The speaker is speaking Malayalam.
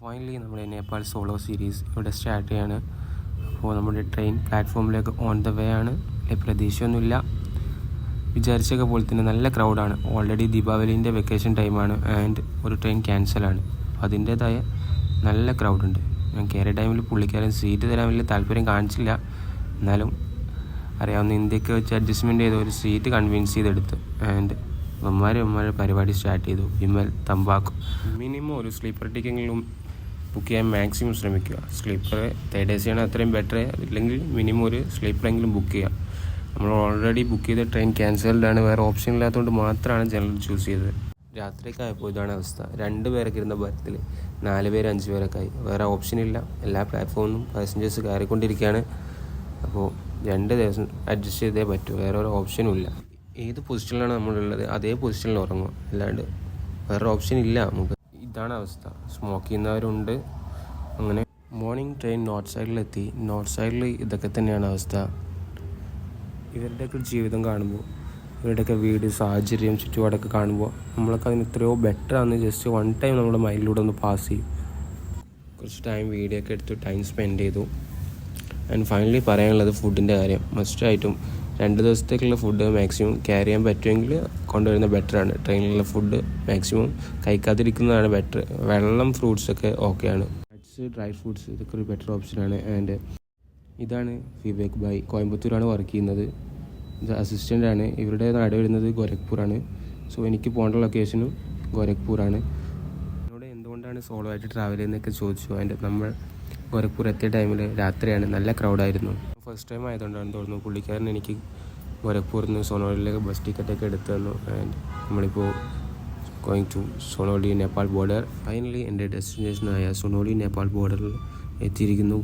ഫൈനലി നമ്മുടെ നേപ്പാൾ സോളോ സീരീസ് ഇവിടെ സ്റ്റാർട്ട് ചെയ്യാണ്. അപ്പോൾ നമ്മുടെ ട്രെയിൻ പ്ലാറ്റ്ഫോമിലേക്ക് ഓൺ ദ വേ ആണ്. പ്രതീക്ഷയൊന്നുമില്ല, വിചാരിച്ചൊക്കെ പോലെ തന്നെ നല്ല ക്രൗഡാണ്. ഓൾറെഡി ദീപാവലിൻ്റെ വെക്കേഷൻ ടൈമാണ് ആൻഡ് ഒരു ട്രെയിൻ ക്യാൻസലാണ്. അപ്പോൾ അതിൻ്റേതായ നല്ല ക്രൗഡുണ്ട്. ഞാൻ കയറിയ ടൈമിൽ പുള്ളിക്കാരൻ സീറ്റ് തരാൻ വലിയ താല്പര്യം കാണിച്ചില്ല, എന്നാലും അറിയാവുന്ന ഇന്ത്യക്ക് വെച്ച് അഡ്ജസ്റ്റ്മെൻറ്റ് ചെയ്ത് ഒരു സീറ്റ് കൺവിൻസ് ചെയ്തെടുത്ത് ആൻഡ് അമ്മമാരെ പരിപാടി സ്റ്റാർട്ട് ചെയ്തു. വിമൽ തമ്പാക്കു മിനിമം ഒരു സ്ലീപ്പർ ടിക്കെങ്കിലും ബുക്ക് ചെയ്യാൻ മാക്സിമം ശ്രമിക്കുക. സ്ലീപ്പർ തേർഡ് AC ആണ് അത്രയും ബെറ്റർ, ഇല്ലെങ്കിൽ മിനിമം ഒരു സ്ലീപ്പറെങ്കിലും ബുക്ക് ചെയ്യുക. നമ്മൾ ഓൾറെഡി ബുക്ക് ചെയ്ത ട്രെയിൻ ക്യാൻസൽഡ് ആണ്, വേറെ ഓപ്ഷൻ ഇല്ലാത്തതുകൊണ്ട് മാത്രമാണ് ജനറൽ ചൂസ് ചെയ്തത്. രാത്രിയൊക്കെ ആയപ്പോൾ ഇതാണ് അവസ്ഥ. 2 പേരൊക്കെ ഇരുന്ന ബർത്തിൽ 4 പേര് 5 പേരൊക്കെ ആയി. വേറെ ഓപ്ഷനില്ല, എല്ലാ പ്ലാറ്റ്ഫോമിലും പാസഞ്ചേഴ്സ് കയറിക്കൊണ്ടിരിക്കുകയാണ്. അപ്പോൾ 2 ദിവസം അഡ്ജസ്റ്റ് ചെയ്തേ പറ്റൂ, വേറെ ഒരു ഓപ്ഷനും ഇല്ല. ഏത് പൊസിഷനിലാണ് നമ്മളുള്ളത് അതേ പൊസിഷനിൽ ഉറങ്ങുക, അല്ലാണ്ട് വേറെ ഓപ്ഷൻ ഇല്ല നമുക്ക്. ഇതാണ് അവസ്ഥ. സ്മോക്ക് ചെയ്യുന്നവരുണ്ട്. അങ്ങനെ മോർണിംഗ് ട്രെയിൻ നോർത്ത് സൈഡിലെത്തി. നോർത്ത് സൈഡിൽ ഇതൊക്കെ തന്നെയാണ് അവസ്ഥ. ഇവരുടെയൊക്കെ ജീവിതം കാണുമ്പോൾ, ഇവരുടെയൊക്കെ വീട് സാഹചര്യം ചുറ്റുപാടൊക്കെ കാണുമ്പോൾ നമ്മളൊക്കെ അതിന് എത്രയോ ബെറ്ററാണെന്ന് ജസ്റ്റ് വൺ ടൈം നമ്മുടെ മൈൻഡിലൂടെ ഒന്ന് പാസ് ചെയ്യും. കുറച്ച് ടൈം വീഡിയോ ഒക്കെ എടുത്ത് ടൈം സ്പെൻഡ് ചെയ്തു. ആൻഡ് ഫൈനലി പറയാനുള്ളത് ഫുഡിൻ്റെ കാര്യം. മസ്റ്റായിട്ടും 2 ദിവസത്തേക്കുള്ള ഫുഡ് മാക്സിമം ക്യാരി ചെയ്യാൻ പറ്റുമെങ്കിൽ കൊണ്ടുവരുന്ന ബെറ്ററാണ്. ട്രെയിനിലുള്ള ഫുഡ് മാക്സിമം കഴിക്കാതിരിക്കുന്നതാണ് ബെറ്റർ. വെള്ളം, ഫ്രൂട്ട്സൊക്കെ ഓക്കെയാണ്. നട്ട്സ്, ഡ്രൈ ഫ്രൂട്ട്സ് ഇതൊക്കെ ഒരു ബെറ്റർ ഓപ്ഷനാണ്. ആൻഡ് ഇതാണ് വിവേക് ഭായ്, കോയമ്പത്തൂരാണ് വർക്ക് ചെയ്യുന്നത്. ഇത് അസിസ്റ്റൻ്റാണ്. ഇവരുടെ നാട് വരുന്നത് ഗോരഖ്പൂറാണ്. സോ എനിക്ക് പോകേണ്ട ലൊക്കേഷനും ഗോരഖ്പൂറാണ്. എന്നോട് എന്തുകൊണ്ടാണ് സോളോ ആയിട്ട് ട്രാവൽ ചെയ്യുന്നതൊക്കെ ചോദിച്ചു. ആൻഡ് നമ്മൾ ഗോരഖ്പൂർ എത്തിയ ടൈമിൽ രാത്രിയാണ്, നല്ല ക്രൗഡായിരുന്നു. ഫസ്റ്റ് ടൈം ആയതുകൊണ്ടാണ് തോന്നുന്നു പുള്ളിക്കാരൻ എനിക്ക് ഗോരഖ്പൂരിൽ നിന്ന് സോണോലിലേക്ക് ബസ് ടിക്കറ്റൊക്കെ എടുത്തു തന്നു. ആൻഡ് നമ്മളിപ്പോൾ going to Sonauli Nepal border. Finally എൻ്റെ ഡെസ്റ്റിനേഷനായ സോണോലി നേപ്പാൾ ബോർഡറിൽ എത്തിയിരിക്കുന്നു.